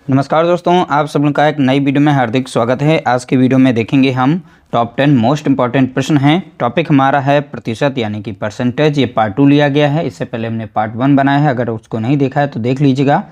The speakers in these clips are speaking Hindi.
नमस्कार दोस्तों, आप सब लोग का एक नई वीडियो में हार्दिक स्वागत है। आज की वीडियो में देखेंगे हम टॉप 10 मोस्ट इंपॉर्टेंट प्रश्न हैं। टॉपिक हमारा है प्रतिशत यानी कि परसेंटेज। ये पार्ट 2 लिया गया है, इससे पहले हमने पार्ट 1 बनाया है। अगर उसको नहीं देखा है तो देख लीजिएगा।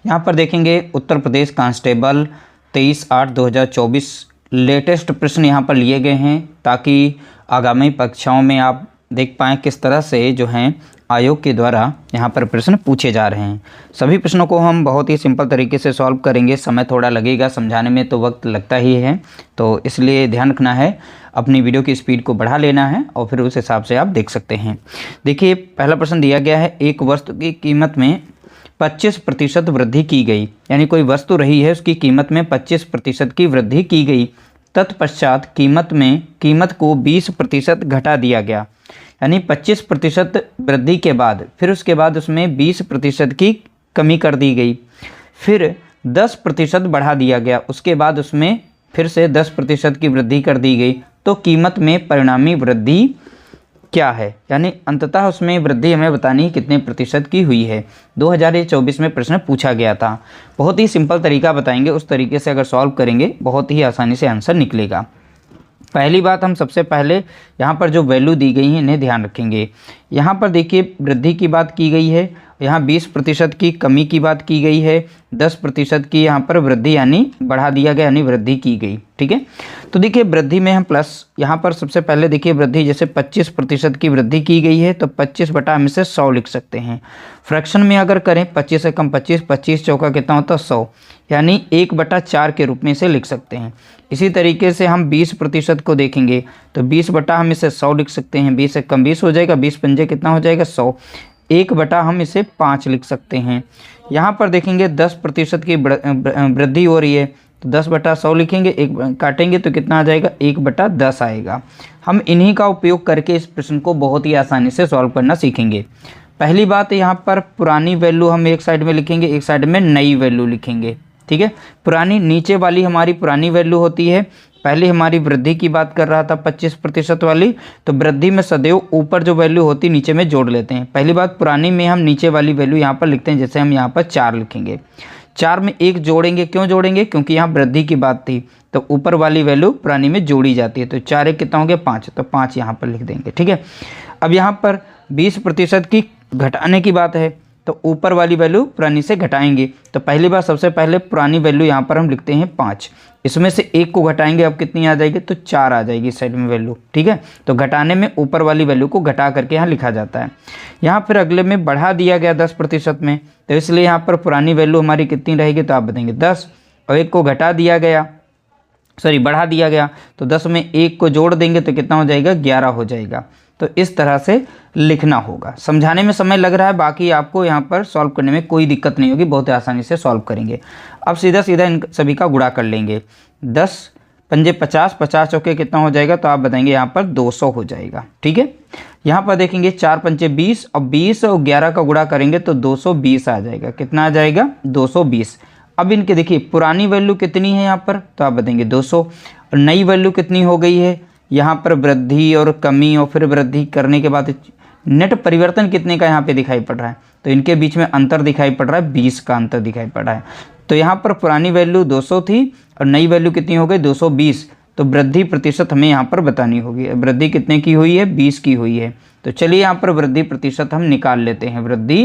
यहाँ पर देखेंगे उत्तर प्रदेश कांस्टेबल 23/8/2024 लेटेस्ट प्रश्न यहाँ पर लिए गए हैं, ताकि आगामी परीक्षाओं में आप देख पाएँ किस तरह से जो हैं आयोग के द्वारा यहाँ पर प्रश्न पूछे जा रहे हैं। सभी प्रश्नों को हम बहुत ही सिंपल तरीके से सॉल्व करेंगे। समय थोड़ा लगेगा समझाने में, तो वक्त लगता ही है, तो इसलिए ध्यान रखना है, अपनी वीडियो की स्पीड को बढ़ा लेना है और फिर उस हिसाब से आप देख सकते हैं। देखिए, पहला प्रश्न दिया गया है, एक वस्तु की कीमत में 25% वृद्धि की गई। यानी कोई वस्तु रही है, उसकी कीमत में 25% की वृद्धि की गई। तत्पश्चात कीमत को 20% घटा दिया गया। यानी 25% वृद्धि के बाद फिर उसके बाद उसमें 20% की कमी कर दी गई, फिर 10% बढ़ा दिया गया, उसके बाद उसमें फिर से 10% की वृद्धि कर दी गई। तो कीमत में परिणामी वृद्धि क्या है? यानी अंततः उसमें वृद्धि हमें बतानी है कितने प्रतिशत की हुई है। 2024 में प्रश्न पूछा गया था। बहुत ही सिंपल तरीका बताएंगे, उस तरीके से अगर सॉल्व करेंगे बहुत ही आसानी से आंसर निकलेगा। पहली बात, हम सबसे पहले यहाँ पर जो वैल्यू दी गई है इन्हें ध्यान रखेंगे। यहाँ पर देखिए वृद्धि की बात की गई है, यहाँ 20% की कमी की बात की गई है, 10% की यहाँ पर वृद्धि यानी बढ़ा दिया गया यानी वृद्धि की गई। ठीक है, तो देखिए वृद्धि में हम प्लस यहाँ पर सबसे पहले देखिए वृद्धि जैसे 25% की वृद्धि की गई है, तो 25 बटा हम इसे 100 लिख सकते हैं। फ्रैक्शन में अगर करें 25 से कम 25, 25 चौका कितना होता है 100, यानी 1/4 के रूप में इसे लिख सकते हैं। इसी तरीके से हम 20% को देखेंगे तो 20 बटा हम इसे 100 लिख सकते हैं। 20 से कम 20 हो जाएगा, 20 पंजे कितना हो जाएगा 100, 1 बटा हम इसे 5 लिख सकते हैं। यहाँ पर देखेंगे 10% की वृद्धि हो रही है, तो 10 बटा 100 लिखेंगे, एक काटेंगे तो कितना आ जाएगा 1/10 आएगा। हम इन्हीं का उपयोग करके इस प्रश्न को बहुत ही आसानी से सॉल्व करना सीखेंगे। पहली बात, यहाँ पर पुरानी वैल्यू हम एक साइड में लिखेंगे, एक साइड में नई वैल्यू लिखेंगे। ठीक है, पुरानी नीचे वाली हमारी पुरानी वैल्यू होती है। पहले हमारी वृद्धि की बात कर रहा था 25% वाली, तो वृद्धि में सदैव ऊपर जो वैल्यू होती है नीचे में जोड़ लेते हैं। पहली बात, पुरानी में हम नीचे वाली वैल्यू यहाँ पर लिखते हैं, जैसे हम यहाँ पर 4 लिखेंगे। 4 में 1 जोड़ेंगे, क्यों जोड़ेंगे? क्योंकि यहाँ वृद्धि की बात थी, तो ऊपर वाली वैल्यू पुरानी में जोड़ी जाती है, तो 4 1 कितना हो गया 5, तो 5 यहाँ पर लिख देंगे। ठीक है, अब यहाँ पर 20% की घटाने की बात है, तो ऊपर वाली वैल्यू पुरानी से घटाएंगे। तो पहली बार सबसे पहले पुरानी वैल्यू यहाँ पर हम लिखते हैं 5, इसमें से 1 को घटाएंगे, अब कितनी आ जाएगी तो 4 आ जाएगी साइड में वैल्यू। ठीक है, तो घटाने में ऊपर वाली वैल्यू को घटा करके यहाँ लिखा जाता है। यहाँ फिर अगले में बढ़ा दिया गया 10% में, तो इसलिए यहाँ पर पुरानी वैल्यू हमारी कितनी रहेगी, तो आप बताएंगे 10, और 1 को घटा दिया गया, सॉरी बढ़ा दिया गया, तो 10 में 1 को जोड़ देंगे तो कितना हो जाएगा 11 हो जाएगा। तो इस तरह से लिखना होगा। समझाने में समय लग रहा है, बाकी आपको यहाँ पर सॉल्व करने में कोई दिक्कत नहीं होगी, बहुत आसानी से सॉल्व करेंगे। अब सीधा सीधा इन सभी का गुणा कर लेंगे। 10 पंजे 50, 50 चौके कितना हो जाएगा, तो आप बताएंगे यहाँ पर 200 हो जाएगा। ठीक है, यहाँ पर देखेंगे 4 पंजे 20, और 20 और 11 का गुणा करेंगे तो 220 आ जाएगा। कितना आ जाएगा 220। अब इनके देखिए पुरानी वैल्यू कितनी है यहाँ पर, तो आप बताएंगे 200, और नई वैल्यू कितनी हो गई है, यहाँ पर वृद्धि और कमी और फिर वृद्धि करने के बाद नेट परिवर्तन कितने का यहाँ पे दिखाई पड़ रहा है, तो इनके बीच में अंतर दिखाई पड़ रहा है, 20 का अंतर दिखाई पड़ रहा है। तो यहाँ पर पुरानी वैल्यू 200 थी और नई वैल्यू कितनी हो गई 220, तो वृद्धि प्रतिशत हमें यहाँ पर बतानी होगी। वृद्धि कितने की हुई है 20 की हुई है, तो चलिए यहाँ पर वृद्धि प्रतिशत हम निकाल लेते हैं। वृद्धि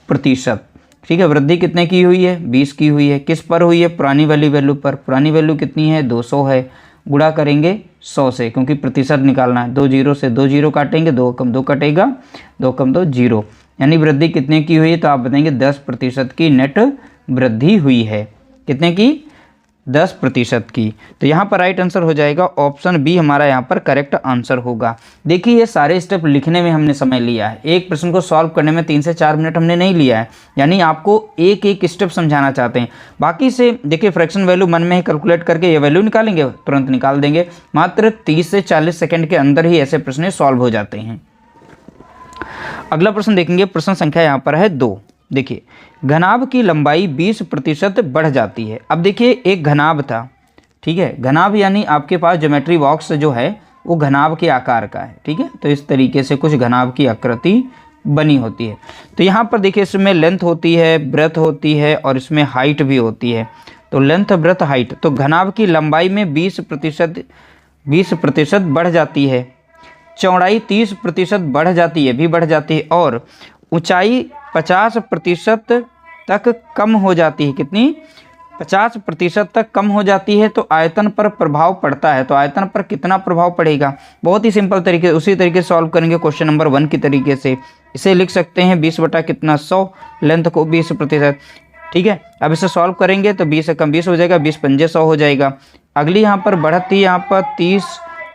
प्रतिशत, ठीक है, वृद्धि कितने की हुई है 20 की हुई है। किस पर हुई है, पुरानी वाली वैल्यू पर। पुरानी वैल्यू कितनी है 200 है, गुणा करेंगे 100 से, क्योंकि प्रतिशत निकालना है। 2 जीरो से 2 जीरो काटेंगे, 2 कम 2 कटेगा, 2 कम 2 जीरो, यानी वृद्धि कितने की हुई है, तो आप बताएंगे 10% की नेट वृद्धि हुई है। कितने की 10% की। तो यहाँ पर राइट आंसर हो जाएगा ऑप्शन बी, हमारा यहाँ पर करेक्ट आंसर होगा। देखिए ये सारे स्टेप लिखने में हमने समय लिया है, एक प्रश्न को सॉल्व करने में 3 से 4 मिनट हमने नहीं लिया है, यानी आपको एक एक स्टेप समझाना चाहते हैं। बाकी से देखिए फ्रैक्शन वैल्यू मन में ही कैलकुलेट करके ये वैल्यू निकालेंगे, तुरंत निकाल देंगे। मात्र 30 से 40 सेकेंड के अंदर ही ऐसे प्रश्न सॉल्व हो जाते हैं। अगला प्रश्न देखेंगे, प्रश्न संख्या यहाँ पर है 2। देखिए घनाभ की लंबाई 20% बढ़ जाती है। अब देखिए एक घनाभ था, ठीक है, घनाभ यानी आपके पास ज्योमेट्री बॉक्स जो है वो घनाभ के आकार का है। ठीक है, तो इस तरीके से कुछ घनाभ की आकृति बनी होती है। तो यहाँ पर देखिए इसमें लेंथ होती है, ब्रेथ होती है और इसमें हाइट भी होती है। तो लेंथ, ब्रेथ, हाइट, तो घनाभ की लंबाई में 20% बढ़ जाती है, चौड़ाई 30% बढ़ जाती है, भी बढ़ जाती है, और ऊंचाई 50% तक कम हो जाती है। कितनी? 50% तक कम हो जाती है। तो आयतन पर प्रभाव पड़ता है। तो आयतन पर कितना प्रभाव पड़ेगा? बहुत ही सिंपल तरीके, उसी तरीके से सॉल्व करेंगे क्वेश्चन नंबर 1 की तरीके से। इसे लिख सकते हैं 20 बटा कितना 100, लेंथ को 20%। ठीक है, अब इसे सॉल्व करेंगे तो 20 से कम 20 हो जाएगा, 20 पंजे 100 हो जाएगा। अगली यहाँ पर बढ़त थी, यहाँ पर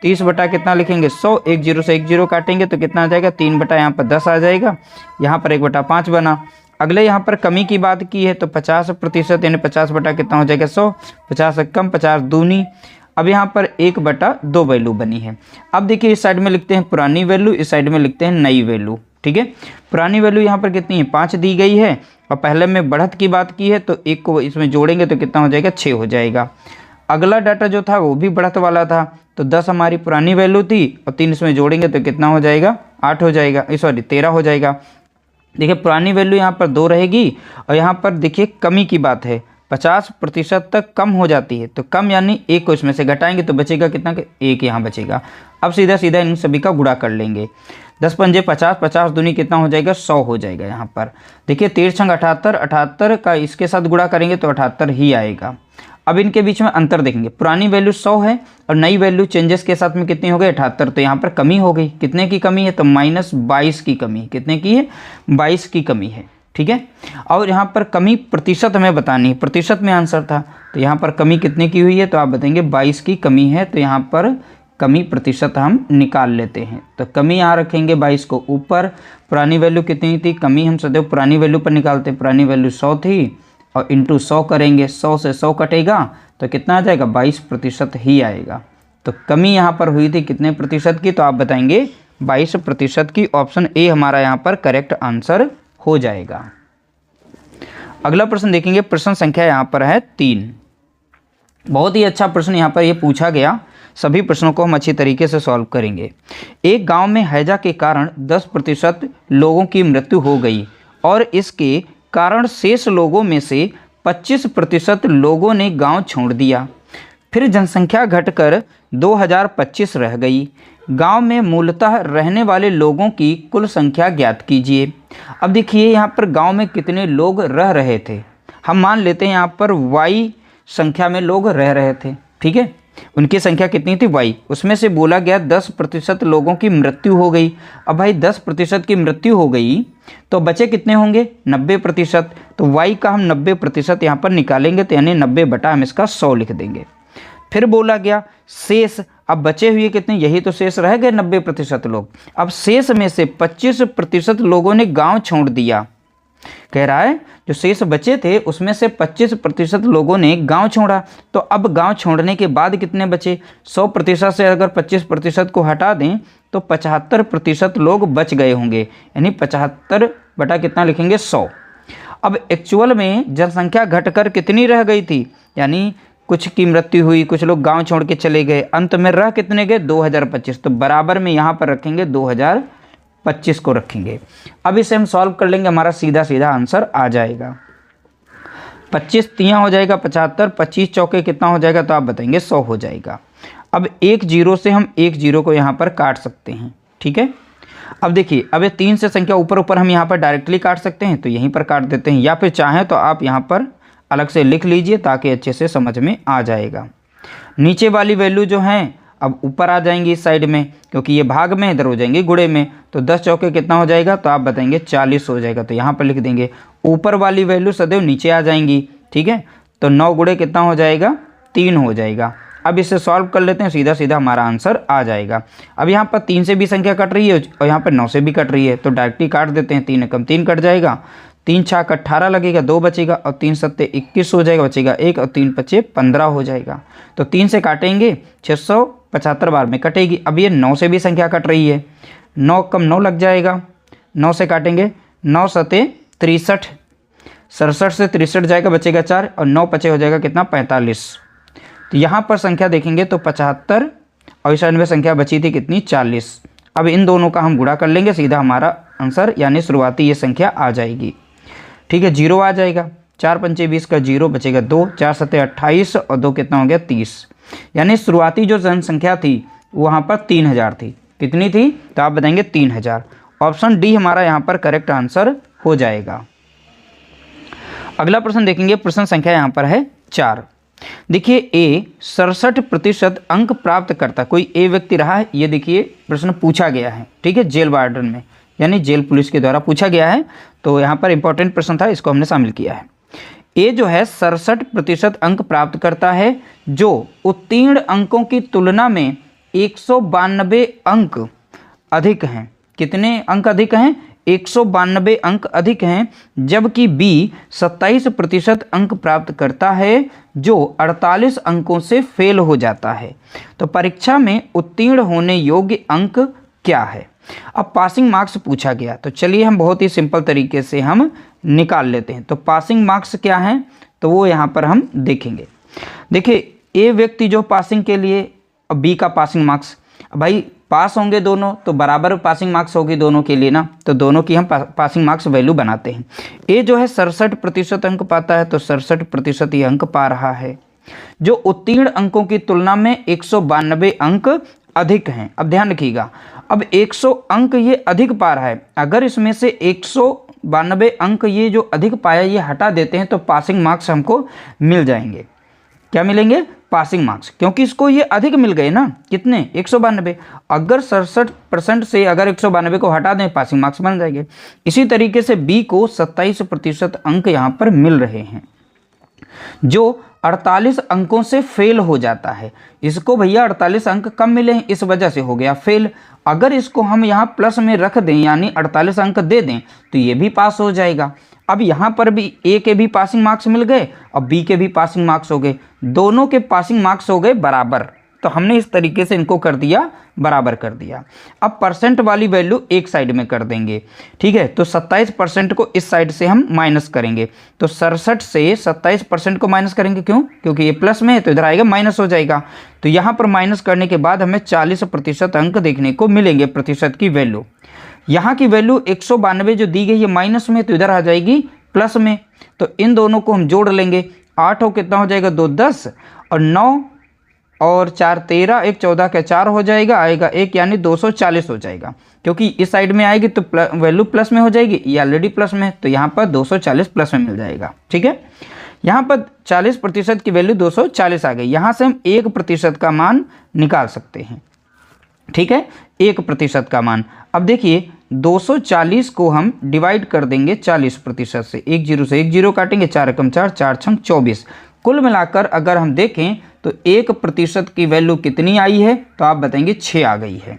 30 बटा कितना लिखेंगे 100, 1 0 से 1 0 काटेंगे तो कितना आ जाएगा 3 बटा यहाँ पर 10 आ जाएगा, यहाँ पर 1 बटा 5 बना। अगले यहाँ पर कमी की बात की है तो 50% यानी 50 बटा कितना हो जाएगा 100, 50 से कम 50 दूनी। अब यहाँ पर 1 बटा 2 वैल्यू बनी है। अब देखिए इस साइड में लिखते हैं पुरानी वैल्यू, इस साइड में लिखते हैं नई वैल्यू। ठीक है, पुरानी वैल्यू यहाँ पर कितनी है 5 दी गई है, और पहले में बढ़त की बात की है तो 1 को इसमें जोड़ेंगे तो कितना हो जाएगा 6 हो जाएगा। अगला डाटा जो था वो भी बढ़त वाला था, तो 10 हमारी पुरानी वैल्यू थी और 3 इसमें जोड़ेंगे तो कितना हो जाएगा 8 हो जाएगा, सॉरी 13 हो जाएगा। देखिए पुरानी वैल्यू यहाँ पर 2 रहेगी, और यहाँ पर देखिए कमी की बात है 50% तक कम हो जाती है। तो कम यानी 1 को इसमें से घटाएंगे तो बचेगा कितना, 1 यहाँ बचेगा। अब सीधा सीधा इन सभी का गुणा कर लेंगे, 10 पंजे 50, 50 दूनी कितना हो जाएगा 100 हो जाएगा। यहाँ पर देखिए 13 छंग 78, 78 का इसके साथ गुणा करेंगे तो 78 ही आएगा। अब इनके बीच में अंतर देखेंगे, पुरानी वैल्यू 100 है और नई वैल्यू चेंजेस के साथ में कितनी हो गई 78, तो यहाँ पर कमी हो गई। कितने की कमी है तो -22 की कमी। कितने की है 22 की कमी है। ठीक है, और यहाँ पर कमी प्रतिशत हमें बतानी है, प्रतिशत में आंसर था, तो यहाँ पर कमी कितने की हुई है तो आप बताएंगे 22 की कमी है। तो यहाँ पर कमी प्रतिशत हम निकाल लेते हैं, तो कमी यहाँ रखेंगे 22 को ऊपर। पुरानी वैल्यू कितनी थी, कमी हम सदैव पुरानी वैल्यू पर निकालते हैं, पुरानी वैल्यू 100 थी और इंटू 100 करेंगे, 100 से 100 कटेगा तो कितना आ जाएगा 22% ही आएगा। तो कमी यहाँ पर हुई थी कितने प्रतिशत की, तो आप बताएंगे 22% की। ऑप्शन ए हमारा यहाँ पर करेक्ट आंसर हो जाएगा। अगला प्रश्न देखेंगे, प्रश्न संख्या यहाँ पर है 3। बहुत ही अच्छा प्रश्न यहाँ पर ये पूछा गया, सभी प्रश्नों को हम अच्छी तरीके से सॉल्व करेंगे। एक गांव में हैजा के कारण 10% लोगों की मृत्यु हो गई और इसके कारण शेष लोगों में से 25% लोगों ने गांव छोड़ दिया। फिर जनसंख्या घटकर 2025 रह गई। गांव में मूलतः रहने वाले लोगों की कुल संख्या ज्ञात कीजिए। अब देखिए यहाँ पर गांव में कितने लोग रह रहे थे, हम मान लेते हैं यहाँ पर y संख्या में लोग रह रहे थे। ठीक है, उनकी संख्या कितनी थी y, उसमें से बोला गया 10% लोगों की मृत्यु हो गई। अब भाई 10% की मृत्यु हो गई तो बचे कितने होंगे 90%। तो y का हम 90% यहाँ पर निकालेंगे तो यानी 90 बटा हम इसका 100 लिख देंगे। फिर बोला गया शेष, अब बचे हुए कितने, यही तो शेष रह गए 90% लोग। अब शेष में से 25% लोगों ने गांव छोड़ दिया। कह रहा है जो शेष बचे थे उसमें से 25% लोगों ने गांव छोड़ा। तो अब गांव छोड़ने के बाद कितने बचे, 100% से अगर 25% को हटा दें तो 75% लोग बच गए होंगे, यानी 75 बटा कितना लिखेंगे 100। अब एक्चुअल में जनसंख्या घटकर कितनी रह गई थी, यानी कुछ की मृत्यु हुई, कुछ लोग गांव छोड़ के चले गए, अंत में रह कितने गए 2025। तो बराबर में यहाँ पर रखेंगे 2025 को रखेंगे। अब इसे हम सॉल्व कर लेंगे, हमारा सीधा सीधा आंसर आ जाएगा। 25 तियाँ हो जाएगा 75, 25 चौके कितना हो जाएगा तो आप बताएंगे 100 हो जाएगा। अब 1 0 से हम 1 0 को यहाँ पर काट सकते हैं। ठीक है, अब देखिए अब ये 3 से संख्या ऊपर ऊपर हम यहाँ पर डायरेक्टली काट सकते हैं, तो यहीं पर काट देते हैं, या फिर चाहें तो आप यहाँ पर अलग से लिख लीजिए ताकि अच्छे से समझ में आ जाएगा। नीचे वाली वैल्यू जो हैं अब ऊपर आ जाएंगी इस साइड में, क्योंकि ये भाग में इधर हो जाएंगे गुणे में। तो 10 चौके कितना हो जाएगा तो आप बताएंगे 40 हो जाएगा, तो यहाँ पर लिख देंगे। ऊपर वाली वैल्यू सदैव नीचे आ जाएंगी। ठीक है, तो 9 गुणे कितना हो जाएगा 3 हो जाएगा। अब इसे सॉल्व कर लेते हैं, सीधा सीधा हमारा आंसर आ जाएगा। अब यहाँ पर 3 से भी संख्या कट रही है और यहाँ पर 9 से भी कट रही है, तो डायरेक्टली काट देते हैं। 3 कम 3 कट जाएगा, 3 छाक 18 लगेगा, 2 बचेगा और 3 सत्ते 21 हो जाएगा, बचेगा 1 और 3 पचे 15 हो जाएगा। तो 3 से काटेंगे 675 बार में कटेगी। अब ये 9 से भी संख्या कट रही है, 9 कम 9 लग जाएगा, 9 से काटेंगे 9 सत्ते 63, 67 से 63 जाएगा, बचेगा 4 और 9 पचे हो जाएगा कितना 45। तो यहाँ पर संख्या देखेंगे तो 75 और इस साइड में संख्या बची थी कितनी 40। अब इन दोनों का हम गुणा कर लेंगे, सीधा हमारा आंसर यानी शुरुआती ये संख्या आ जाएगी। ठीक है, 0 आ जाएगा, 4 पंचे 20 का 0 बचेगा 2, 4 सत्ते 28 और 2 कितना हो गया 30, यानी शुरुआती जो जनसंख्या थी वहाँ पर 3000 थी। कितनी थी तो आप बताएंगे 3000। ऑप्शन डी हमारा यहाँ पर करेक्ट आंसर हो जाएगा। अगला प्रश्न देखेंगे, प्रश्न संख्या यहाँ पर है 4। देखिए ए 67% अंक प्राप्त करता, कोई ए व्यक्ति रहा है, ये देखिए प्रश्न पूछा गया है। ठीक है, जेल वार्डन में यानी जेल पुलिस के द्वारा पूछा गया है, तो यहाँ पर इंपॉर्टेंट प्रश्न था, इसको हमने शामिल किया है। ए जो है 67% अंक प्राप्त करता है, जो उत्तीर्ण अंकों की तुलना में 192 अंक अधिक हैं। कितने अंक अधिक हैं? 192 अंक अधिक हैं, जबकि बी 27% अंक प्राप्त करता है, जो 48 अंकों से फेल हो जाता है। तो परीक्षा में उत्तीर्ण होने योग्य अंक क्या है? अब पासिंग मार्क्स पूछा गया, तो चलिए हम बहुत ही सिंपल तरीके से हम निकाल लेते हैं। तो पासिंग मार्क्स क्या हैं, तो वो यहाँ पर हम देखेंगे। देखिए ए व्यक्ति जो पासिंग के लिए, अब बी का पासिंग मार्क्स, भाई पास होंगे दोनों तो बराबर पासिंग मार्क्स होगी दोनों के लिए ना, तो दोनों की हम पासिंग मार्क्स वैल्यू बनाते हैं। ए जो है 67% अंक पाता है, तो 67% ये अंक पा रहा है, जो उत्तीर्ण अंकों की तुलना में 192 अंक अधिक हैं। अब ध्यान रखिएगा, अब 100 अंक ये अधिक पा रहा है, अगर इसमें से 192 अंक ये जो अधिक पाया ये हटा देते हैं तो पासिंग मार्क्स हमको मिल जाएंगे। क्या मिलेंगे? पासिंग मार्क्स, क्योंकि इसको ये अधिक मिल गए ना, कितने? 192। अगर 67% से अगर 192 को हटा दें पासिंग मार्क्स बन जाएंगे। इसी तरीके से बी को 27% अंक यहाँ पर मिल रहे हैं, जो 48 अंकों से फेल हो जाता है। इसको भैया 48 अंक कम मिले हैं, इस वजह से हो गया फेल। अगर इसको हम यहाँ प्लस में रख दें यानी 48 अंक दे दें तो ये भी पास हो जाएगा। अब यहाँ पर भी ए के भी पासिंग मार्क्स मिल गए और बी के भी पासिंग मार्क्स हो गए, दोनों के पासिंग मार्क्स हो गए बराबर। तो हमने इस तरीके से इनको कर दिया, बराबर कर दिया। अब परसेंट वाली वैल्यू एक साइड में कर देंगे। ठीक है, तो 27% को इस साइड से हम माइनस करेंगे, तो 67 से 27% को माइनस करेंगे। क्यों? क्योंकि ये प्लस में है तो इधर आएगा माइनस हो जाएगा। तो यहाँ पर माइनस करने के बाद हमें 40% अंक देखने को मिलेंगे, प्रतिशत की वैल्यू। यहाँ की वैल्यू 192 जो दी गई है माइनस में, तो इधर आ जाएगी प्लस में। तो इन दोनों को हम जोड़ लेंगे, 8 हो कितना हो जाएगा 2 10 और 9 और 4 13, 1 14 का 4 हो जाएगा, आएगा 1 यानी 240 हो जाएगा। क्योंकि इस साइड में आएगी तो वैल्यू प्लस में हो जाएगी, ये ऑलरेडी प्लस में है, तो यहाँ पर 240 प्लस में मिल जाएगा। ठीक है, यहाँ पर 40% की वैल्यू 240 आ गई। यहाँ से हम 1% का मान निकाल सकते हैं। ठीक है, 1% का मान। अब देखिए 240 को हम डिवाइड कर देंगे 40% से, 1 0 से 1 0 काटेंगे, 4 एकम 4, 4 छंग 24। कुल मिलाकर अगर हम देखें तो 1% की वैल्यू कितनी आई है, तो आप बताएंगे 6 आ गई है।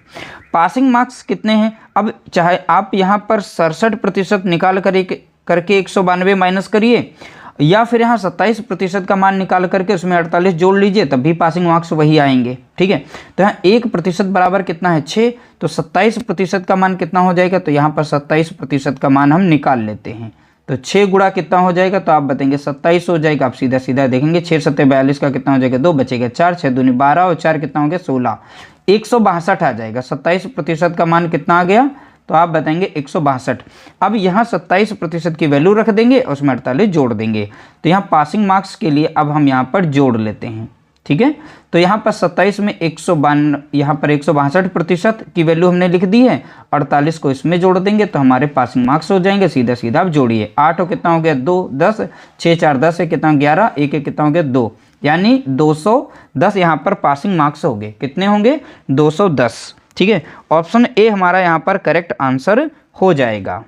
पासिंग मार्क्स कितने हैं? अब चाहे आप यहाँ पर 67% निकाल करके 192 माइनस करिए, या फिर यहाँ 27% का मान निकाल करके उसमें 48 जोड़ लीजिए, तब भी पासिंग मार्क्स वही आएंगे। ठीक है, तो यहाँ 1% बराबर कितना है 6, तो 27% का मान कितना हो जाएगा, तो यहाँ पर 27% का मान हम निकाल लेते हैं। तो 6 गुणा कितना हो जाएगा, तो आप बताएंगे 27 हो जाएगा। आप सीधा सीधा देखेंगे, 6 7 42 का कितना हो जाएगा 2 बचेगा 4, 6 दूनी 12 और 4 कितना हो गया 16, 162 आ जाएगा। 27% का मान कितना आ गया, तो आप बताएंगे 162। अब यहाँ 27% की वैल्यू रख देंगे और उसमें 48 जोड़ देंगे। तो यहाँ पासिंग मार्क्स के लिए अब हम यहाँ पर जोड़ लेते हैं। ठीक है, तो यहाँ पर 27 में 152, यहाँ पर 162% की वैल्यू हमने लिख दी है, 48 को इसमें जोड़ देंगे तो हमारे पासिंग मार्क्स हो जाएंगे। सीधा सीधा आप जोड़िए, 8 कितना हो गया 2 10, 6 4 10 है कितना 11, 1 1 कितना हो गया 2, यानी 210 यहाँ पर पासिंग मार्क्स हो गए। कितने होंगे 210। ठीक है, ऑप्शन ए हमारा यहाँ पर करेक्ट आंसर हो जाएगा।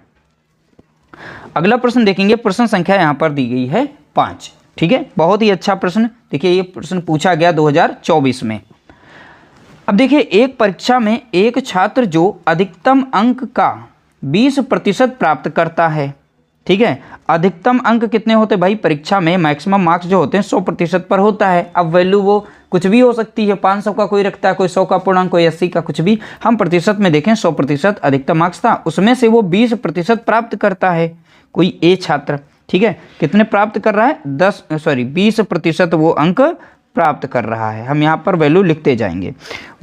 अगला प्रश्न देखेंगे, प्रश्न संख्या यहाँ पर दी गई है 5। ठीक है, बहुत ही अच्छा प्रश्न। देखिए ये प्रश्न पूछा गया 2024 में। अब देखिए एक परीक्षा में एक छात्र जो अधिकतम अंक का 20% प्राप्त करता है। ठीक है, अधिकतम अंक कितने होते हैं भाई? परीक्षा में मैक्सिमम मार्क्स जो होते हैं 100% पर होता है। अब वैल्यू वो कुछ भी हो सकती है, 500 का कोई रखता है, कोई 100 का पूर्णांक, कोई 80 का, कुछ भी। हम प्रतिशत में देखें 100% अधिकतम मार्क्स था, उसमें से वो 20% प्राप्त करता है कोई ए छात्र। ठीक है, कितने प्राप्त कर रहा है? 20% वो अंक प्राप्त कर रहा है। हम यहाँ पर वैल्यू लिखते जाएंगे।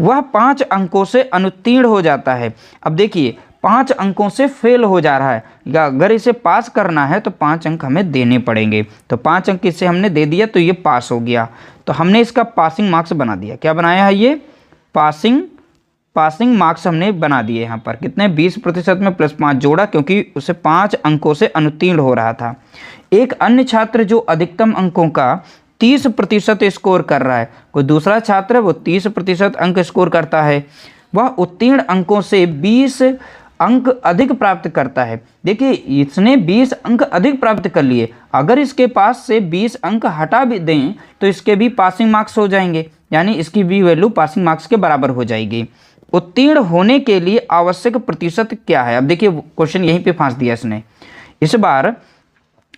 वह 5 अंकों से अनुत्तीर्ण हो जाता है। अब देखिए 5 अंकों से फेल हो जा रहा है, या अगर इसे पास करना है तो 5 अंक हमें देने पड़ेंगे। तो 5 अंक इसे हमने दे दिया तो ये पास हो गया। तो हमने इसका पासिंग मार्क्स बना दिया। क्या बनाया है ये? पासिंग मार्क्स हमने बना दिए। यहाँ पर कितने? 20% में +5 जोड़ा, क्योंकि उसे 5 अंकों से अनुत्तीर्ण हो रहा था। एक अन्य छात्र जो अधिकतम अंकों का 30% स्कोर कर रहा है, कोई दूसरा छात्र है वो 30% अंक स्कोर करता है, वह उत्तीर्ण अंकों से 20 अंक अधिक प्राप्त करता है। देखिए इसने 20 अंक अधिक प्राप्त कर लिए, अगर इसके पास से 20 अंक हटा भी दें तो इसके भी पासिंग मार्क्स हो जाएंगे, यानी इसकी भी वैल्यू पासिंग मार्क्स के बराबर हो जाएगी। उत्तीर्ण होने के लिए आवश्यक प्रतिशत क्या है? अब देखिए क्वेश्चन यहीं पे फांस दिया इसने। इस बार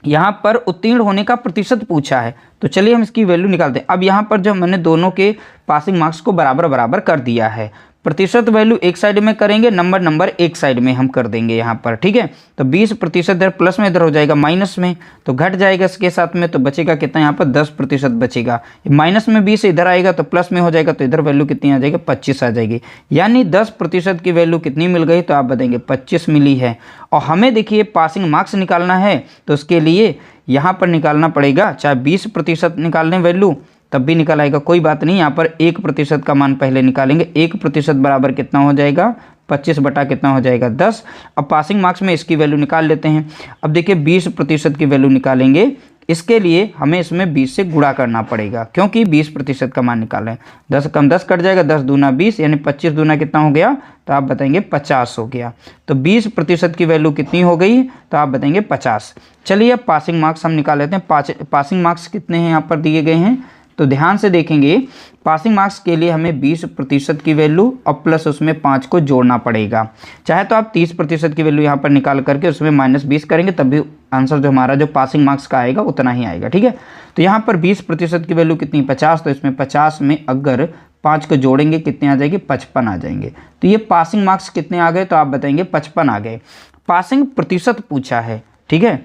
यहाँ पर उत्तीर्ण होने का प्रतिशत पूछा है, तो चलिए हम इसकी वैल्यू निकालते हैं। अब यहाँ पर जो मैंने दोनों के पासिंग मार्क्स को बराबर बराबर कर दिया है, प्रतिशत वैल्यू एक साइड में करेंगे, नंबर एक साइड में हम कर देंगे यहाँ पर, ठीक है। तो 20% इधर प्लस में, इधर हो जाएगा माइनस में, तो घट जाएगा इसके साथ में, तो बचेगा कितना? यहाँ पर 10% बचेगा। माइनस में 20 इधर आएगा तो प्लस में हो जाएगा, तो इधर वैल्यू कितनी आ जाएगी? 25 आ जाएगी। यानी 10% की वैल्यू कितनी मिल गई? तो आप बताएंगे 25 मिली है। और हमें देखिए पासिंग मार्क्स निकालना है, तो उसके लिए यहाँ पर निकालना पड़ेगा, चाहे 20% निकालने वैल्यू तब भी निकल आएगा, कोई बात नहीं। यहाँ पर 1% का मान पहले निकालेंगे। 1% बराबर कितना हो जाएगा? 25 बटा कितना हो जाएगा? 10। अब पासिंग मार्क्स में इसकी वैल्यू निकाल लेते हैं। अब देखिए 20% की वैल्यू निकालेंगे, इसके लिए हमें इसमें 20 से गुणा करना पड़ेगा, क्योंकि 20% का मान निकालें। 10 कम 10 कट जाएगा, 10 दूना 20, यानी 25 दूना कितना हो गया? तो आप बताएंगे 50 हो गया। तो 20% की वैल्यू कितनी हो गई? तो आप बताएंगे 50। चलिए अब पासिंग मार्क्स हम निकाल लेते हैं। पासिंग मार्क्स कितने हैं यहाँ पर दिए गए हैं, तो ध्यान से देखेंगे। पासिंग मार्क्स के लिए हमें 20% की वैल्यू और प्लस उसमें 5 को जोड़ना पड़ेगा। चाहे तो आप 30% की वैल्यू यहाँ पर निकाल करके उसमें -20 करेंगे, तब भी आंसर जो हमारा जो पासिंग मार्क्स का आएगा उतना ही आएगा, ठीक है। तो यहाँ पर 20% की वैल्यू कितनी? 50। तो इसमें 50 में अगर 5 को जोड़ेंगे कितने आ जाएंगे? 55 आ जाएंगे। तो ये पासिंग मार्क्स कितने आ गए? तो आप बताएंगे 55 आ गए। पासिंग प्रतिशत पूछा है, ठीक है।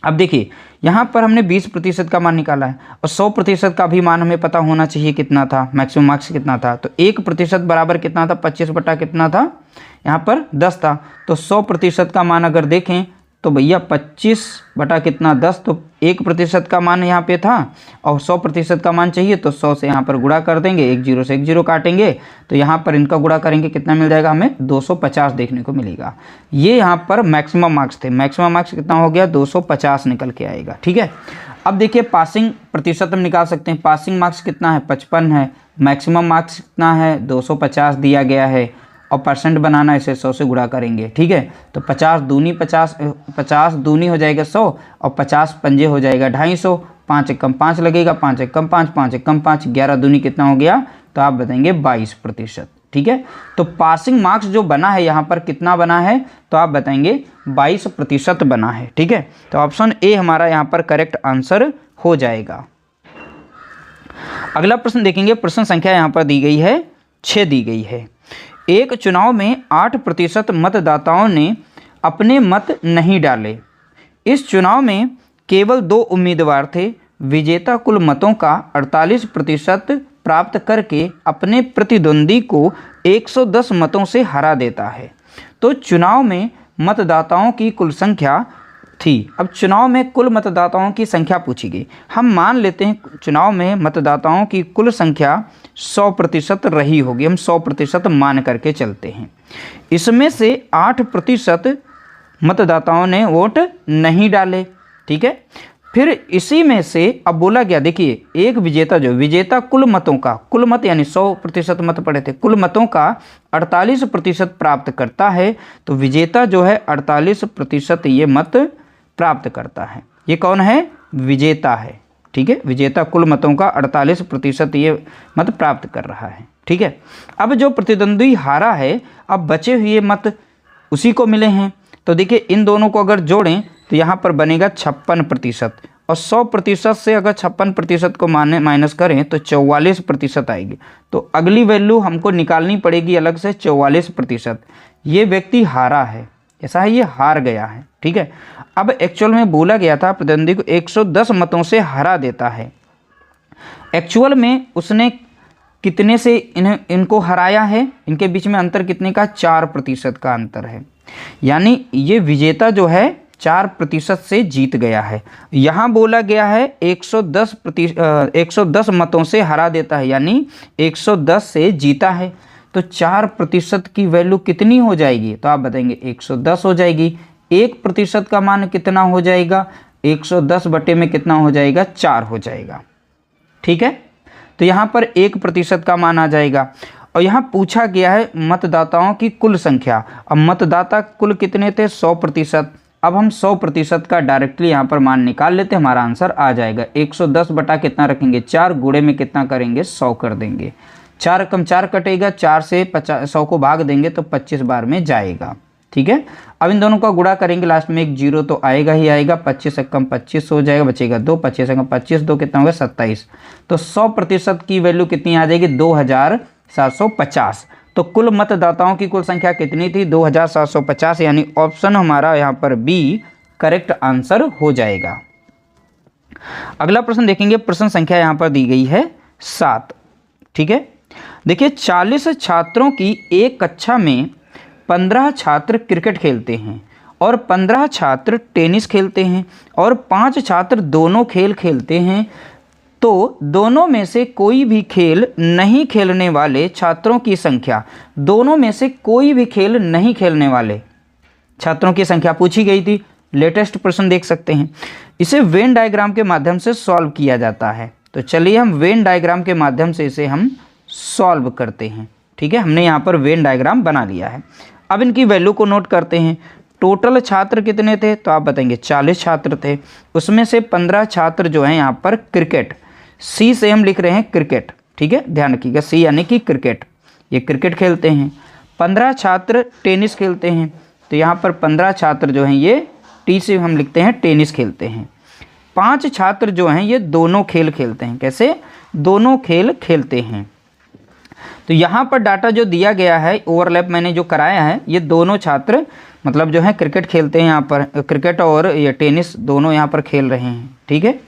अब देखिए यहाँ पर हमने 20% का मान निकाला है, और 100% का भी मान हमें पता होना चाहिए कितना था, मैक्सिमम मार्क्स कितना था। तो 1% बराबर कितना था? 25 बटा कितना था? यहाँ पर 10 था। तो 100% का मान अगर देखें तो भैया 25 बटा कितना? 10। तो 1% का मान यहाँ पे था और 100% का मान चाहिए, तो 100 से यहाँ पर गुणा कर देंगे, 1 0 से 1 0 काटेंगे, तो यहाँ पर इनका गुणा करेंगे, कितना मिल जाएगा हमें? 250 देखने को मिलेगा। ये यहाँ पर मैक्सिमम मार्क्स थे। मैक्सिमम मार्क्स कितना हो गया? 250 निकल के आएगा, ठीक है। अब देखिए पासिंग प्रतिशत हम निकाल सकते हैं। पासिंग मार्क्स कितना है? 55 है। मैक्सिमम मार्क्स कितना है? 250 दिया गया है, और परसेंट बनाना, इसे 100 से गुणा करेंगे, ठीक है। तो 50 दूनी 50 दूनी हो जाएगा 100, और 50 पंजे हो जाएगा 250। 5 एक कम 5 लगेगा, 5 एक कम 5, 5 एक कम 5, 11 दूनी कितना हो गया? तो आप बताएंगे 22%, ठीक है। तो पासिंग मार्क्स जो बना है यहाँ पर कितना बना है? तो आप बताएंगे 22% बना है, ठीक है। तो ऑप्शन ए हमारा यहाँ पर करेक्ट आंसर हो जाएगा। अगला प्रश्न देखेंगे। प्रश्न संख्या यहाँ पर दी गई है 6 दी गई है। एक चुनाव में 8% मतदाताओं ने अपने मत नहीं डाले। इस चुनाव में केवल 2 उम्मीदवार थे। विजेता कुल मतों का 48% प्राप्त करके अपने प्रतिद्वंदी को 110 मतों से हरा देता है। तो चुनाव में मतदाताओं की कुल संख्या थी। अब चुनाव में कुल मतदाताओं की संख्या पूछी गई। हम मान लेते हैं चुनाव में मतदाताओं की कुल संख्या 100% रही होगी। हम 100% मान करके चलते हैं। इसमें से 8% मतदाताओं ने वोट नहीं डाले, ठीक है। फिर इसी में से अब बोला गया, देखिए एक विजेता, जो विजेता कुल मतों का, कुल मत यानी 100% मत पड़े थे, कुल मतों का 48% प्राप्त करता है। तो विजेता जो है 48% ये मत प्राप्त करता है। ये कौन है? विजेता है, ठीक है। विजेता कुल मतों का 48% ये मत प्राप्त कर रहा है, ठीक है। अब जो प्रतिद्वंदी हारा है, अब बचे हुए मत उसी को मिले हैं। तो देखिए इन दोनों को अगर जोड़ें तो यहाँ पर बनेगा 56%, और 100% से अगर 56% को माइनस करें तो 44% आएगी। तो अगली वैल्यू हमको निकालनी पड़ेगी अलग से 44%। ये व्यक्ति हारा है, ऐसा है, ये हार गया है, ठीक है। अब एक्चुअल में बोला गया था प्रतिद्वंदी को 110 मतों से हरा देता है। एक्चुअल में उसने कितने से इनको हराया है, इनके बीच में अंतर कितने का, 4% का अंतर है। यानी ये विजेता जो है 4% से जीत गया है। यहाँ बोला गया है 110 मतों से हरा देता है, यानी 110 से जीता है। तो 4% की वैल्यू कितनी हो जाएगी, तो आप बताएंगे 110 हो जाएगी। 1% का मान कितना हो जाएगा, 110 बटे में कितना हो जाएगा, 4 हो जाएगा। ठीक है, तो यहाँ पर 1% का मान आ जाएगा। और यहाँ पूछा गया है मतदाताओं की कुल संख्या। अब मतदाता कुल कितने थे, 100%। अब हम 100% का डायरेक्टली यहाँ पर मान निकाल लेते हैं, हमारा आंसर आ जाएगा। 110 बटा कितना रखेंगे, 4, गुणे में कितना करेंगे, 100 कर देंगे। 4 कम 4 कटेगा, 4 से 100 को भाग देंगे तो 25 बार में जाएगा। ठीक है, अब इन दोनों का गुणा करेंगे, लास्ट में एक 0 तो आएगा ही आएगा। 25 से कम 25 हो जाएगा, बचेगा 2, 25 से कम 25, 2 कितना होगा, 27। तो 100% की वैल्यू कितनी आ जाएगी, 2750। तो कुल मतदाताओं की कुल संख्या कितनी थी, 2750, यानी ऑप्शन हमारा यहाँ पर बी करेक्ट आंसर हो जाएगा। अगला प्रश्न देखेंगे, प्रश्न संख्या यहाँ पर दी गई है 7। ठीक है, देखिए 40 छात्रों की एक कक्षा में 15 छात्र क्रिकेट खेलते हैं और 15 छात्र टेनिस खेलते हैं और 5 छात्र दोनों खेल खेलते हैं। तो दोनों में से कोई भी खेल नहीं खेलने वाले छात्रों की संख्या, दोनों में से कोई भी खेल नहीं खेलने वाले छात्रों की संख्या पूछी गई थी। लेटेस्ट प्रश्न देख सकते हैं। इसे वेन डायग्राम के माध्यम से सॉल्व किया जाता है। तो चलिए हम वेन डायग्राम के माध्यम से इसे हम सॉल्व करते हैं। ठीक है, हमने यहाँ पर वेन डायग्राम बना लिया है। अब इनकी वैल्यू को नोट करते हैं। टोटल छात्र कितने थे, तो आप बताएंगे 40 छात्र थे। उसमें से 15 छात्र जो हैं यहाँ पर क्रिकेट, सी से हम लिख रहे हैं क्रिकेट। ठीक है, ध्यान रखिएगा, सी यानी कि क्रिकेट, ये क्रिकेट खेलते हैं। 15 छात्र टेनिस खेलते हैं, तो यहाँ पर 15 छात्र जो हैं ये टी से हम लिखते हैं टेनिस खेलते हैं। 5 छात्र जो हैं ये दोनों खेल खेलते हैं। कैसे, दोनों खेल खेलते हैं। तो यहाँ पर डाटा जो दिया गया है, ओवरलैप मैंने जो कराया है, ये दोनों छात्र मतलब जो है क्रिकेट खेलते हैं। यहाँ पर क्रिकेट और ये टेनिस दोनों यहाँ पर खेल रहे हैं। ठीक है,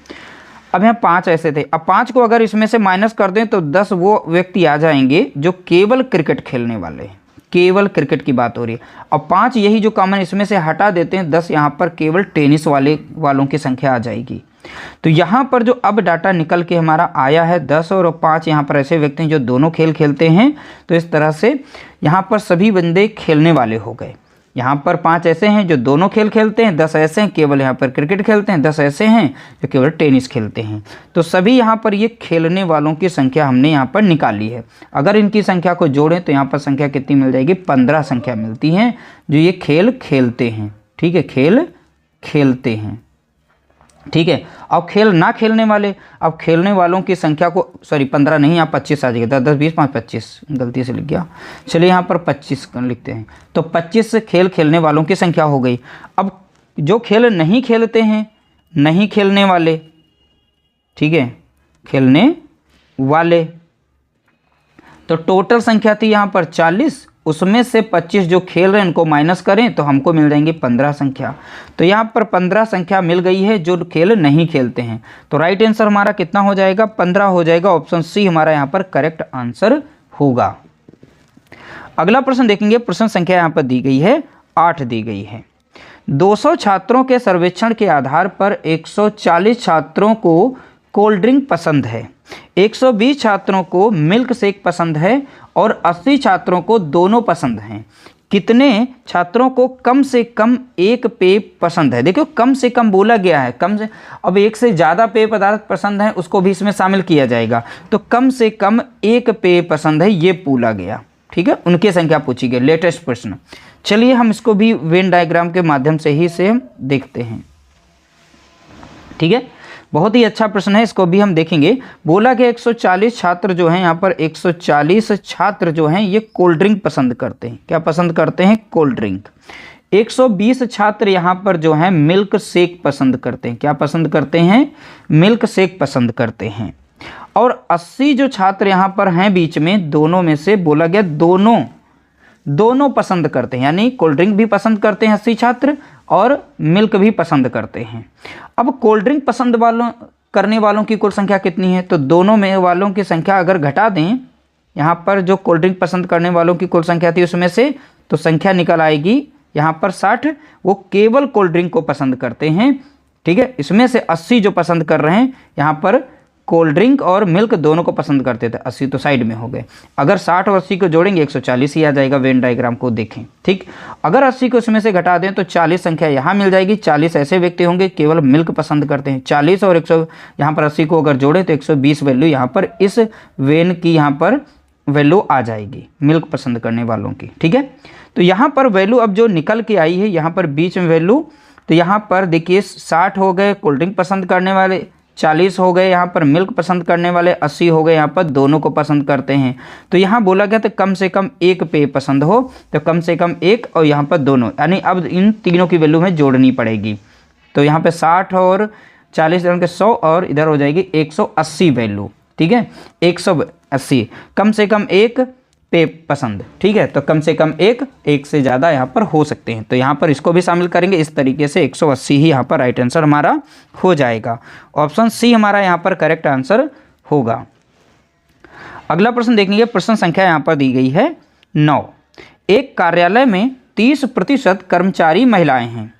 अब यहाँ 5 ऐसे थे। अब 5 को अगर इसमें से माइनस कर दें तो 10 वो व्यक्ति आ जाएंगे जो केवल क्रिकेट खेलने वाले हैं। केवल क्रिकेट की बात हो रही है। अब 5 यही जो कॉमन इसमें से हटा देते हैं, 10 यहाँ पर केवल टेनिस वालों की संख्या आ जाएगी। तो यहाँ पर जो अब डाटा निकल के हमारा आया है 10 और 5 यहाँ पर ऐसे व्यक्ति हैं जो दोनों खेल खेलते हैं। तो इस तरह से यहाँ पर सभी बंदे खेलने वाले हो गए। यहाँ पर 5 ऐसे हैं जो दोनों खेल खेलते हैं, 10 ऐसे हैं केवल यहाँ पर क्रिकेट खेलते हैं, 10 ऐसे हैं जो केवल टेनिस खेलते हैं। तो सभी यहाँ पर ये खेलने वालों की संख्या हमने यहाँ पर निकाली है। अगर इनकी संख्या को जोड़ें तो यहाँ पर संख्या कितनी मिल जाएगी, 15 संख्या मिलती है जो ये खेल खेलते हैं। ठीक है, खेल खेलते हैं। ठीक है, अब खेल ना खेलने वाले, अब खेलने वालों की संख्या को 15 नहीं, यहाँ 25 आ जाएगा। 10 10 20 5 25 गलती से लिख गया। चलिए यहाँ पर 25 लिखते हैं। तो 25 खेल खेलने वालों की संख्या हो गई। अब जो खेल नहीं खेलते हैं, नहीं खेलने वाले, ठीक है, खेलने वाले, तो टोटल संख्या थी यहाँ पर 40, उसमें से 25 जो खेल रहे हैं उनको माइनस करें तो हमको मिल जाएंगे 15 संख्या। तो यहाँ पर 15 संख्या मिल गई है जो खेल नहीं खेलते हैं। तो राइट आंसर हमारा कितना हो जाएगा, 15 हो जाएगा। ऑप्शन सी हमारा यहाँ पर करेक्ट आंसर होगा। अगला प्रश्न देखेंगे। प्रश्न संख्या यहाँ पर दी गई है 8 दी गई है। 200 छात्रों के सर्वेक्षण के आधार पर 140 छात्रों को कोल्ड ड्रिंक पसंद है, 120 छात्रों को मिल्क शेक पसंद है और 80 छात्रों को दोनों पसंद हैं। कितने छात्रों को कम से कम एक पेय पसंद है। देखो कम से कम बोला गया है, कम से, अब एक से ज़्यादा पेय पदार्थ पसंद है उसको भी इसमें शामिल किया जाएगा। तो कम से कम एक पेय पसंद है ये बोला गया। ठीक है, उनकी संख्या पूछी गई। लेटेस्ट प्रश्न। चलिए हम इसको भी वेन डायग्राम के माध्यम से ही से देखते हैं। ठीक है, बहुत ही अच्छा प्रश्न है, इसको भी हम देखेंगे। बोला कि 140 छात्र जो हैं यहाँ पर 140 छात्र जो हैं ये कोल्ड ड्रिंक पसंद करते हैं। क्या पसंद करते हैं, कोल्ड ड्रिंक। 120 छात्र यहाँ पर जो हैं मिल्क शेक पसंद करते हैं। क्या पसंद करते हैं, मिल्क शेक पसंद करते हैं। और 80 जो छात्र यहाँ पर हैं बीच में, दोनों में से बोला गया दोनों पसंद करते हैं, यानी कोल्ड ड्रिंक भी पसंद करते हैं 80 छात्र और मिल्क भी पसंद करते हैं। अब कोल्ड ड्रिंक पसंद करने वालों की कुल संख्या कितनी है, तो दोनों में वालों की संख्या अगर घटा दें यहाँ पर जो कोल्ड ड्रिंक पसंद करने वालों की कुल संख्या थी उसमें से, तो संख्या निकल आएगी यहाँ पर 60, वो केवल कोल्ड ड्रिंक को पसंद करते हैं। ठीक है, इसमें से 80 जो पसंद कर रहे हैं, यहाँ पर कोल्ड ड्रिंक और मिल्क दोनों को पसंद करते थे, 80 तो साइड में हो गए। अगर 60 और 80 को जोड़ेंगे 140 ही आ जाएगा, वेन डायग्राम को देखें। ठीक, अगर 80 को उसमें से घटा दें तो 40 संख्या यहाँ मिल जाएगी। 40 ऐसे व्यक्ति होंगे केवल मिल्क पसंद करते हैं। 40 और 100 यहाँ पर 80 को अगर जोड़ें तो 120 वैल्यू यहाँ पर इस वेन की यहाँ पर वैल्यू आ जाएगी मिल्क पसंद करने वालों की। ठीक है, तो यहाँ पर वैल्यू अब जो निकल के आई है यहाँ पर बीच में वैल्यू, तो यहाँ पर देखिए 60 हो गए कोल्ड ड्रिंक पसंद करने वाले, 40 हो गए यहाँ पर मिल्क पसंद करने वाले, 80 हो गए यहाँ पर दोनों को पसंद करते हैं। तो यहाँ बोला गया था कम से कम एक पेय पसंद हो, तो कम से कम एक और यहाँ पर दोनों, यानी अब इन तीनों की वैल्यू में जोड़नी पड़ेगी। तो यहाँ पे 60 और 40 के 100 और इधर हो जाएगी 180 वैल्यू। ठीक है, 180, कम से कम एक पे पसंद। ठीक है, तो कम से कम एक से ज़्यादा यहाँ पर हो सकते हैं, तो यहाँ पर इसको भी शामिल करेंगे। इस तरीके से 180 ही यहाँ पर राइट आंसर हमारा हो जाएगा। ऑप्शन सी हमारा यहाँ पर करेक्ट आंसर होगा। अगला प्रश्न देखेंगे, प्रश्न संख्या यहाँ पर दी गई है 9। एक कार्यालय में 30% कर्मचारी महिलाएं हैं,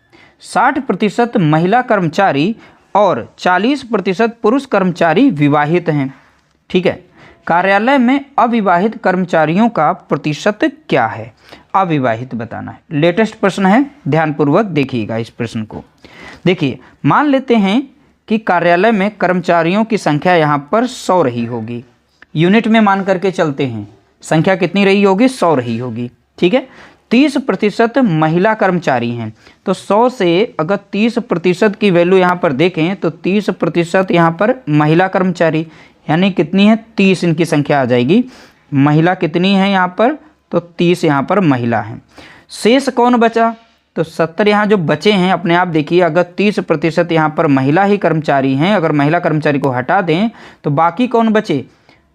60% महिला कर्मचारी और 40% पुरुष कर्मचारी विवाहित हैं। ठीक है, कार्यालय में अविवाहित कर्मचारियों का प्रतिशत क्या है? अविवाहित बताना है। लेटेस्ट प्रश्न है, ध्यानपूर्वक देखिएगा इस प्रश्न को। देखिए, मान लेते हैं कि कार्यालय में कर्मचारियों की संख्या यहाँ पर 100 रही होगी। यूनिट में मान करके चलते हैं, संख्या कितनी रही होगी? 100 रही होगी। ठीक है, 30% महिला कर्मचारी हैं, तो 100 से अगर 30% की वैल्यू यहाँ पर देखें तो 30% यहाँ पर महिला कर्मचारी, यानी कितनी है? 30 इनकी संख्या आ जाएगी। महिला कितनी है यहाँ पर? तो 30 यहाँ पर महिला है। शेष कौन बचा? तो 70 यहाँ जो बचे हैं, अपने आप देखिए, अगर 30% यहाँ पर महिला ही कर्मचारी हैं, अगर महिला कर्मचारी को हटा दें तो बाकी कौन बचे?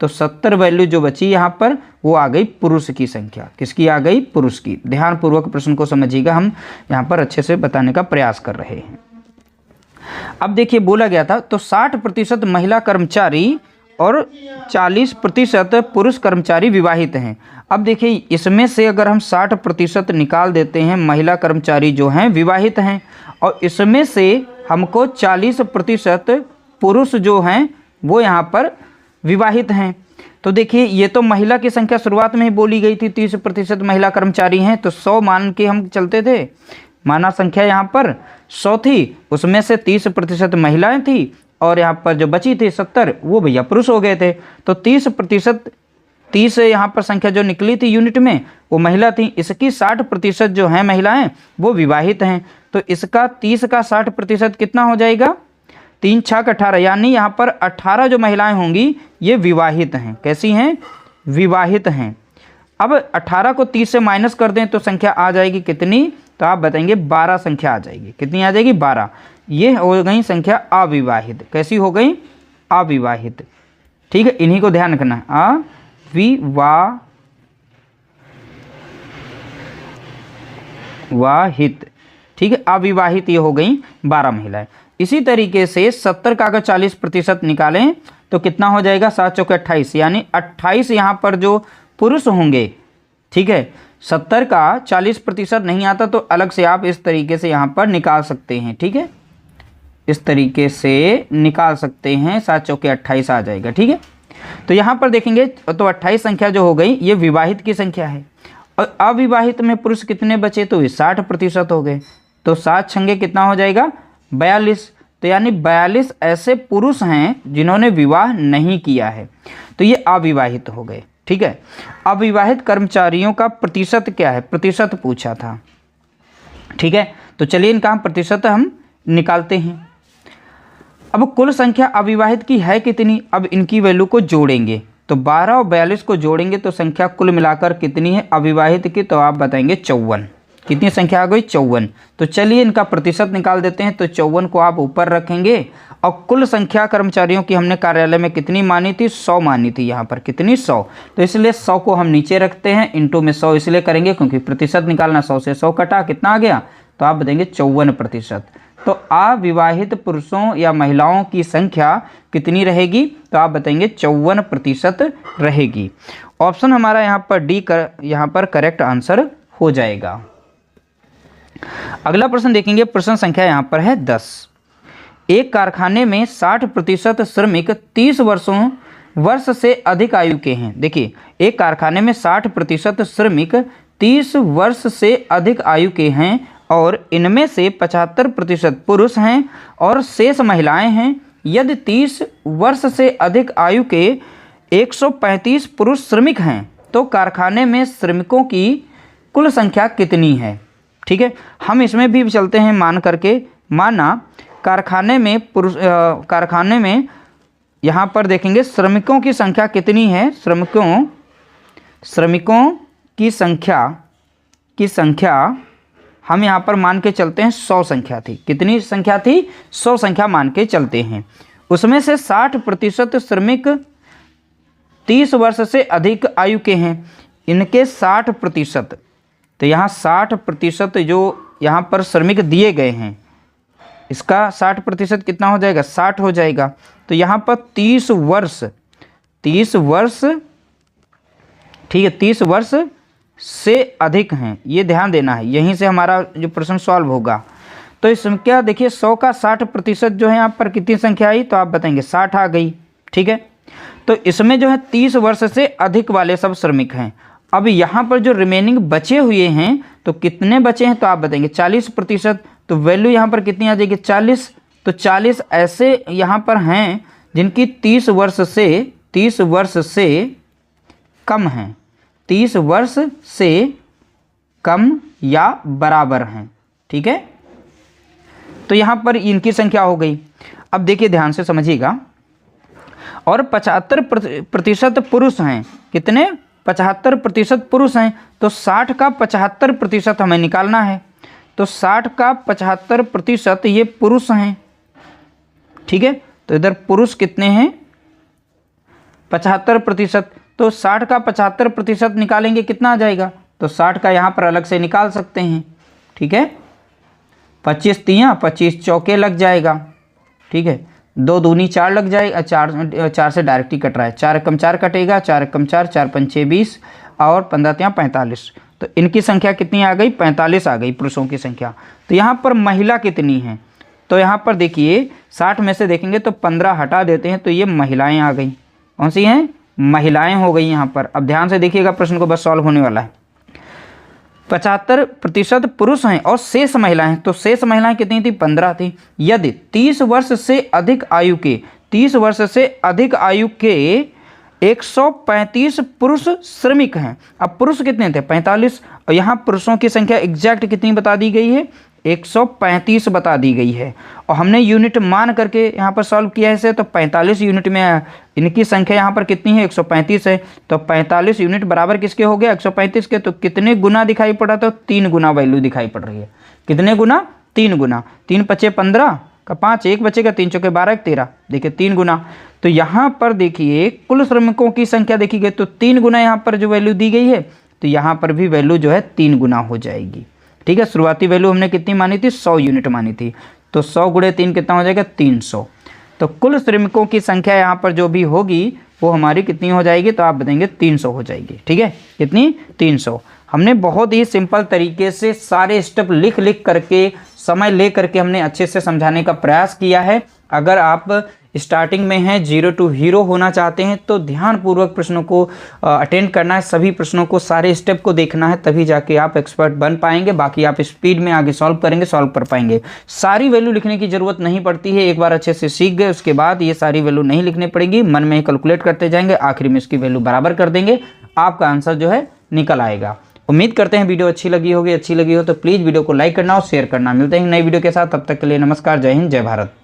तो 70 वैल्यू जो बची यहाँ पर वो आ गई पुरुष की संख्या। किसकी आ गई? पुरुष की। ध्यानपूर्वक प्रश्न को समझिएगा, हम यहाँ पर अच्छे से बताने का प्रयास कर रहे हैं। अब देखिए, बोला गया था तो 60% महिला कर्मचारी और 40% पुरुष कर्मचारी विवाहित हैं। अब देखिए, इसमें से अगर हम 60% निकाल देते हैं, महिला कर्मचारी जो हैं विवाहित हैं, और इसमें से हमको 40% पुरुष जो हैं वो यहाँ पर विवाहित हैं। तो देखिए, ये तो महिला की संख्या शुरुआत में ही बोली गई थी, 30% महिला कर्मचारी हैं, तो 100 मान के हम चलते थे। माना संख्या यहाँ पर 100 थी, उसमें से 30% महिलाएं थी और यहाँ पर जो बची थी 70 वो भैया पुरुष हो गए थे। तो 30% यहाँ पर संख्या जो निकली थी यूनिट में वो महिला थी। इसकी 60% जो हैं महिलाएं वो विवाहित हैं, तो इसका 30 का 60% कितना हो जाएगा? 3 6 18, यानी यहाँ पर 18 जो महिलाएं होंगी ये विवाहित हैं। कैसी हैं? विवाहित हैं। अब 18 को 30 से माइनस कर दें तो संख्या आ जाएगी कितनी? तो आप बताएंगे 12 संख्या आ जाएगी। कितनी आ जाएगी? 12। ये हो गई संख्या अविवाहित। कैसी हो गई? अविवाहित। ठीक है, इन्हीं को ध्यान रखना है, अविवाहित। ठीक है, अविवाहित ये हो गई 12 महिलाएं। इसी तरीके से 70 का अगर 40% निकालें तो कितना हो जाएगा? 7 चौके 28, यानी 28 यहाँ पर जो पुरुष होंगे। ठीक है, 70 का 40% नहीं आता तो अलग से आप इस तरीके से यहाँ पर निकाल सकते हैं। ठीक है, इस तरीके से निकाल सकते हैं, 7 चौके 28 आ जाएगा। ठीक है, तो यहाँ पर देखेंगे तो 28 संख्या जो हो गई ये विवाहित की संख्या है, और अविवाहित में पुरुष कितने बचे? तो ये 60% हो गए। तो 7 छंगे कितना हो जाएगा? 42। तो यानी 42 ऐसे पुरुष हैं जिन्होंने विवाह नहीं किया है, तो ये अविवाहित हो गए। ठीक है, अविवाहित कर्मचारियों का प्रतिशत क्या है? प्रतिशत पूछा था। ठीक है, तो चलिए इनका प्रतिशत हम निकालते हैं। अब कुल संख्या अविवाहित की है कितनी? अब इनकी वैल्यू को जोड़ेंगे, तो 12 और 42 को जोड़ेंगे तो संख्या कुल मिलाकर कितनी है अविवाहित की? तो आप बताएंगे 54। कितनी संख्या आ गई? 54। तो चलिए इनका प्रतिशत निकाल देते हैं। तो 54 को आप ऊपर रखेंगे, और कुल संख्या कर्मचारियों की हमने कार्यालय में कितनी मानी थी? 100 मानी थी। यहाँ पर कितनी? 100। तो इसलिए 100 को हम नीचे रखते हैं, इंटू में 100 इसलिए करेंगे क्योंकि प्रतिशत निकालना, 100 से 100 कटा, कितना आ गया? तो आप बताएंगे 54%। तो अविवाहित पुरुषों या महिलाओं की संख्या कितनी रहेगी? तो आप बताएंगे 54% रहेगी। ऑप्शन हमारा यहाँ पर डी यहाँ पर करेक्ट आंसर हो जाएगा। अगला प्रश्न देखेंगे, प्रश्न संख्या यहाँ पर है 10। एक कारखाने में 60% श्रमिक 30 वर्ष से अधिक आयु के हैं। देखिए, एक कारखाने में 60% श्रमिक 30 वर्ष से अधिक आयु के हैं और इनमें से 75% पुरुष हैं और शेष महिलाएं हैं। यदि 30 वर्ष से अधिक आयु के 135 पुरुष श्रमिक हैं तो कारखाने में श्रमिकों की कुल संख्या कितनी है? ठीक है, हम इसमें भी चलते हैं मान करके। माना कारखाने में यहाँ पर देखेंगे श्रमिकों की संख्या कितनी है। श्रमिकों की संख्या हम यहाँ पर मान के चलते हैं 100 संख्या थी। कितनी संख्या थी? 100 संख्या मान के चलते हैं। उसमें से 60% श्रमिक 30 वर्ष से अधिक आयु के हैं। इनके 60%, तो यहाँ 60% जो यहाँ पर श्रमिक दिए गए हैं, इसका 60% कितना हो जाएगा? 60 हो जाएगा। तो यहाँ पर 30 वर्ष, ठीक है, 30 वर्ष से अधिक हैं, ये ध्यान देना है। यहीं से हमारा जो प्रश्न सॉल्व होगा। तो इस संख्या देखिए 100 का 60% जो है यहाँ पर कितनी संख्या आई? तो आप बताएंगे 60 आ गई। ठीक है, तो इसमें जो है 30 वर्ष से अधिक वाले सब श्रमिक हैं। अब यहाँ पर जो रिमेनिंग बचे हुए हैं तो कितने बचे हैं? तो आप बताएंगे 40%। तो वैल्यू यहाँ पर कितनी आ जाएगी? 40। तो 40 ऐसे यहाँ पर हैं जिनकी 30 वर्ष से कम हैं, 30 वर्ष से कम या बराबर हैं। ठीक है, तो यहाँ पर इनकी संख्या हो गई। अब देखिए ध्यान से समझिएगा। और 75% पुरुष हैं। कितने? 75% पुरुष हैं। तो 60 का 75% हमें निकालना है। तो 60 का 75% ये पुरुष हैं। ठीक है, तो इधर पुरुष कितने हैं? 75%। तो 60 का 75% निकालेंगे, कितना आ जाएगा? तो 60 का यहाँ पर अलग से निकाल सकते हैं। ठीक है, 25 तियाँ 25 चौके लग जाएगा। ठीक है, 2 दूनी 4 लग जाएगा। 4 से डायरेक्ट ही कट रहा है। 4 एकम 4 कटेगा, 4 एकम 4, 4 पंचे 20 और 15 तियाँ 45। तो इनकी संख्या कितनी आ गई? 45 आ गई पुरुषों की संख्या। तो यहाँ पर महिला कितनी है? तो यहाँ पर देखिए 60 में से देखेंगे तो 15 हटा देते हैं, तो ये महिलाएं आ गई। कौन सी हैं? महिलाएं हो गई यहाँ पर। अब ध्यान से देखिएगा, प्रश्न को बस सॉल्व होने वाला है। 75% पुरुष हैं और शेष महिलाएं। तो शेष महिलाएं कितनी थी? 15 थी। यदि 30 वर्ष से अधिक आयु के 135 पुरुष श्रमिक हैं। अब पुरुष कितने थे? 45। और यहाँ पुरुषों की संख्या एग्जैक्ट कितनी बता दी गई है? 135 बता दी गई है। और हमने यूनिट मान करके यहाँ पर सॉल्व किया है इसे, तो 45 यूनिट में इनकी संख्या यहाँ पर कितनी है? 135 है। तो 45 यूनिट बराबर किसके हो गया? 135 के। तो कितने गुना दिखाई पड़ा? तो 3 गुना वैल्यू दिखाई पड़ रही है। कितने गुना? 3 गुना। 3 पचे 15 का 5, 1 बचेगा, 3 चौके 12, 13। देखिए 3 गुना। तो यहाँ पर देखिए कुल श्रमिकों की संख्या देखी गई तो 3 गुना यहाँ पर जो वैल्यू दी गई है, तो यहाँ पर भी वैल्यू जो है 3 गुना हो जाएगी। ठीक है, शुरुआती वैल्यू हमने कितनी मानी थी? 100 यूनिट मानी थी। तो 100 गुणे 3 कितना हो जाएगा? 300। तो कुल श्रमिकों की संख्या यहाँ पर जो भी होगी वो हमारी कितनी हो जाएगी? तो आप बताएंगे 300 हो जाएगी। ठीक है, कितनी? 300। हमने बहुत ही सिंपल तरीके से सारे स्टेप लिख करके समय ले करके हमने अच्छे से समझाने का प्रयास किया है। अगर आप स्टार्टिंग में हैं, 0 to हीरो होना चाहते हैं, तो ध्यानपूर्वक प्रश्नों को अटेंड करना है। सभी प्रश्नों को, सारे स्टेप को देखना है, तभी जाके आप एक्सपर्ट बन पाएंगे। बाकी आप स्पीड में आगे सॉल्व करेंगे, सॉल्व कर पाएंगे। सारी वैल्यू लिखने की ज़रूरत नहीं पड़ती है। एक बार अच्छे से सीख गए उसके बाद ये सारी वैल्यू नहीं लिखनी पड़ेगी। मन में कैलकुलेट करते जाएंगे, आखिर में इसकी वैल्यू बराबर कर देंगे, आपका आंसर जो है निकल आएगा। उम्मीद करते हैं वीडियो अच्छी लगी हो तो प्लीज़ वीडियो को लाइक करना और शेयर करना। मिलते हैं नई वीडियो के साथ, तब तक के लिए नमस्कार, जय हिंद, जय भारत।